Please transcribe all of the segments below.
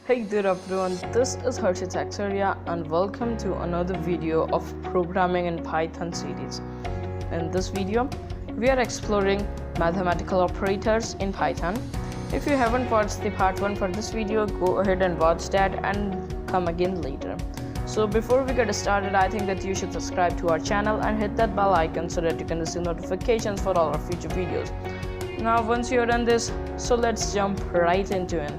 Hey there everyone, this is Harshit Seksaria and welcome to another video of Programming in Python series. In this video, we are exploring mathematical operators in Python. If you haven't watched the part 1 for this video, go ahead and watch that and come again later. So before we get started, I think that you should subscribe to our channel and hit that bell icon so that you can receive notifications for all our future videos. Now once you're done this, so let's jump right into it.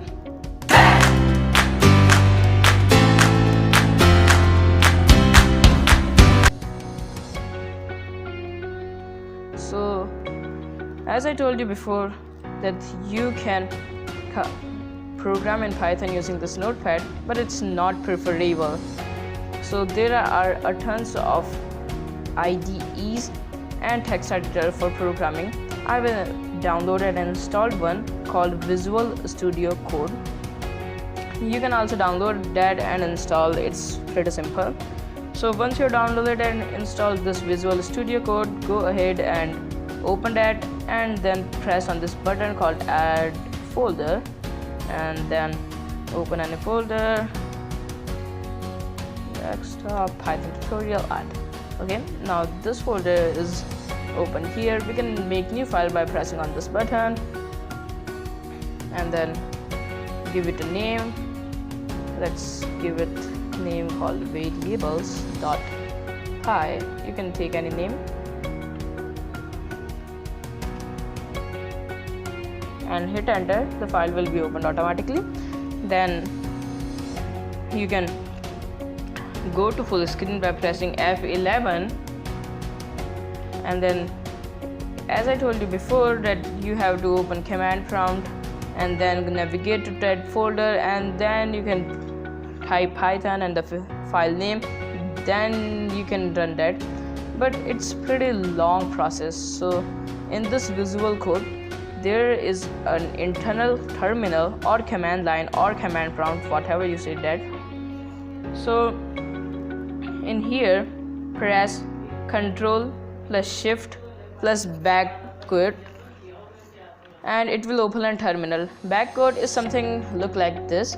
So as I told you before that you can program in Python using this notepad, but it's not preferable. So there are a tons of IDEs and text editor for programming. I will downloaded and installed one called Visual Studio Code. You can also download that and install. It's pretty simple. So once you download and install this Visual Studio Code, go ahead and open that and then press on this button called Add Folder and then open any folder. Desktop Python tutorial add. Okay, now this folder is open here. We can make new file by pressing on this button and then give it a name. Let's give it name called variables.py. You can take any name and hit enter. The file will be opened automatically. Then you can go to full screen by pressing F11, and then as I told you before that you have to open command prompt and then navigate to that folder, and then you can type Python and the file name, then you can run that. But it's pretty long process. So in this visual code there is an internal terminal or command line or command prompt, whatever you say that. So in here press Ctrl plus Shift plus backquote and it will open a terminal. Backquote is something look like this.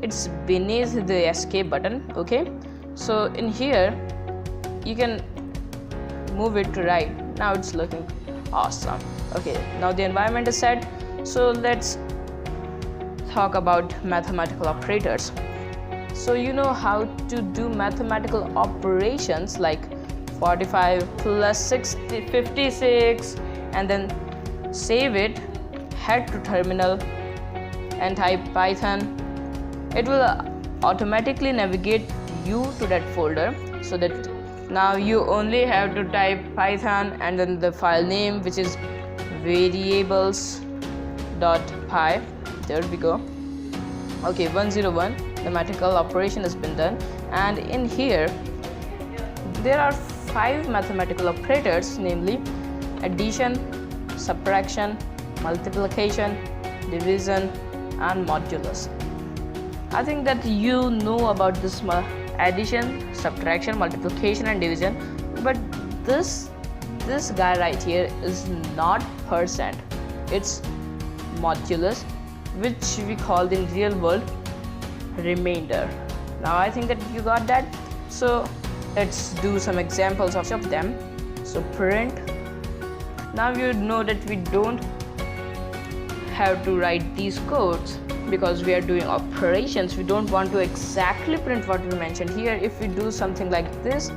It's beneath the escape button. Okay, so in here you can move it to right. Now it's looking awesome. Okay, now the environment is set. So let's talk about mathematical operators. So you know how to do mathematical operations like 45 plus 60, 56, and then save it, head to terminal and type Python. It will automatically navigate you to that folder, so that now you only have to type Python and then the file name, which is variables.py. There we go. Okay, 101, the mathematical operation has been done, and in here there are 5 mathematical operators, namely addition, subtraction, multiplication, division and modulus. I think that you know about this addition, subtraction, multiplication and division, but this guy right here is not percent, it's modulus, which we call in real world remainder. Now I think that you got that. So let's do some examples of them. So print. Now you know that we don't have to write these codes because we are doing operations. We don't want to exactly print what we mentioned here. If we do something like this,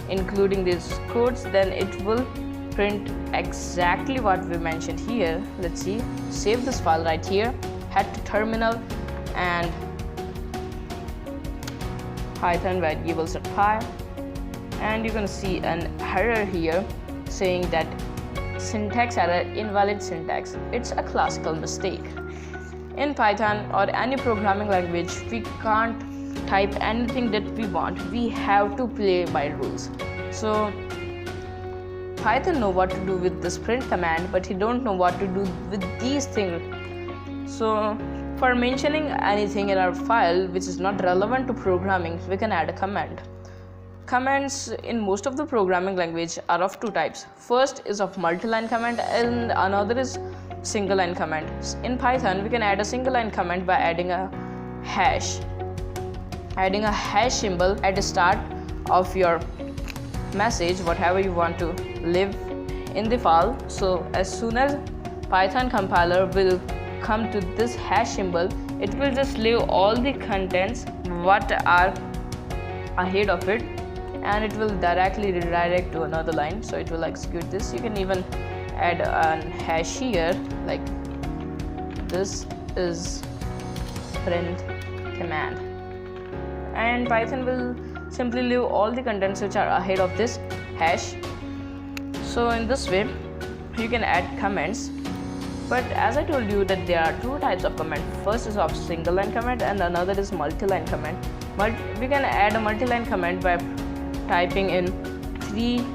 including these codes, then it will print exactly what we mentioned here. Let's see, save this file right here, head to terminal and Python variables.py, and you can see an error here saying that syntax error, invalid syntax. It's a classical mistake. In Python or any programming language, we can't type anything that we want. We have to play by rules. So Python know what to do with this print command, but he don't know what to do with these things. So for mentioning anything in our file which is not relevant to programming, we can add a command. Commands in most of the programming language are of two types. First is of multi-line command and another is single line command. In Python, we can add a single line command by adding a hash. Adding a hash symbol at the start of your message, whatever you want to leave in the file. So as soon as Python compiler will come to this hash symbol, it will just leave all the contents what are ahead of it, and it will directly redirect to another line. So it will execute this. You can even add a hash here, like this is print command, and Python will simply leave all the contents which are ahead of this hash. So in this way you can add comments. But as I told you that there are two types of command. First is of single line command and another is multi-line command. We can add a multi-line command by typing in 3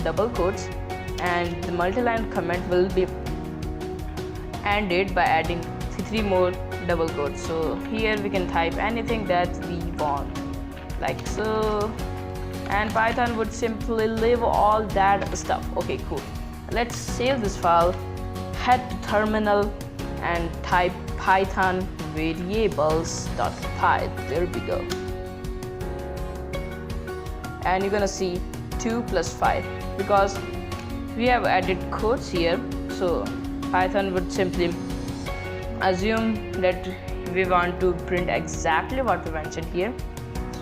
double quotes, and the multi-line command will be ended by adding 3 more double quotes. So here we can type anything that we want, like so, and Python would simply leave all that stuff. Okay, cool. Let's save this file, head to terminal and type python variables.py. There we go, and you're gonna see 2 plus 5 because we have added quotes here. So Python would simply assume that we want to print exactly what we mentioned here.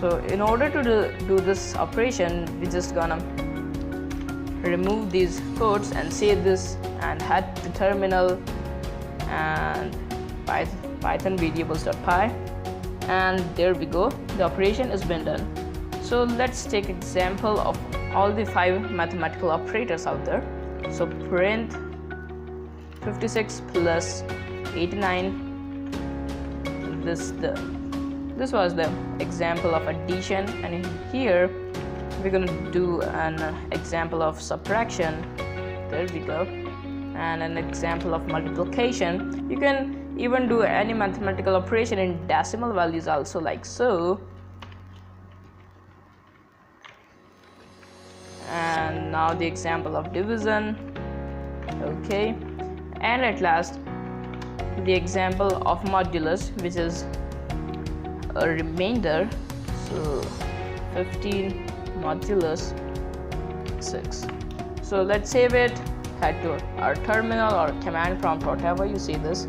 So in order to do this operation, we just gonna remove these quotes and save this and head to terminal and python variables.py, and there we go, the operation has been done. So let's take example of all the 5 mathematical operators out there. So print 56 plus 89. This was the example of addition, and in here we're gonna do an example of subtraction. There we go, and an example of multiplication. You can even do any mathematical operation in decimal values also, like so. And now the example of division. Okay, and at last the example of modulus, which is a remainder. So 15 modulus 6. So let's save it, head to our terminal or command prompt, whatever you see this,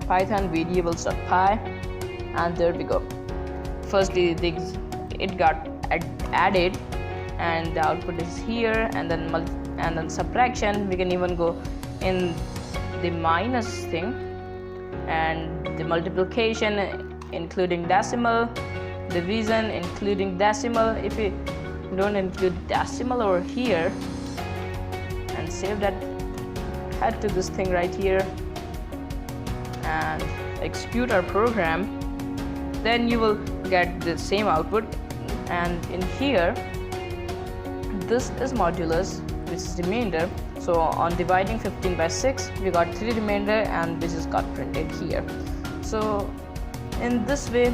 python variables.py, and there we go. Firstly it got added and the output is here, and then subtraction, we can even go in the minus thing, and the multiplication including decimal, division including decimal. If we don't include decimal over here and save that, head to this thing right here and execute our program, then you will get the same output. And in here, this is modulus, which is remainder. So on dividing 15 by 6, we got 3 remainder, and this is got printed here. So in this way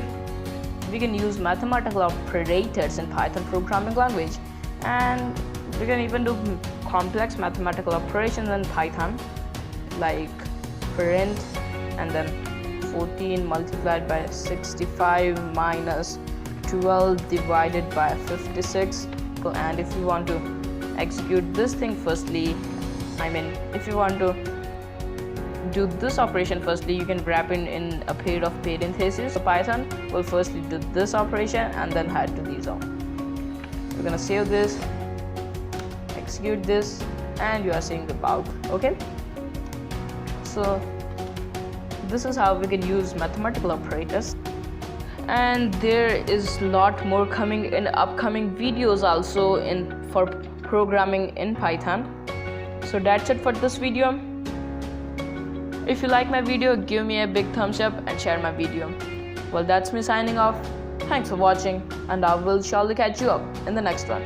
we can use mathematical operators in Python programming language, and we can even do complex mathematical operations in Python, like print and then 14 multiplied by 65 minus 12 divided by 56. And if you want to execute this thing firstly, if you want to do this operation firstly, you can wrap in a pair of parentheses. So Python will firstly do this operation and then head to these all. We're gonna save this, execute this, and you are seeing the out. Okay, so this is how we can use mathematical operators, and there is a lot more coming in upcoming videos also for programming in Python. So that's it for this video. If you like my video, give me a big thumbs up and share my video. Well, that's me signing off. Thanks for watching, and I will surely catch you up in the next one.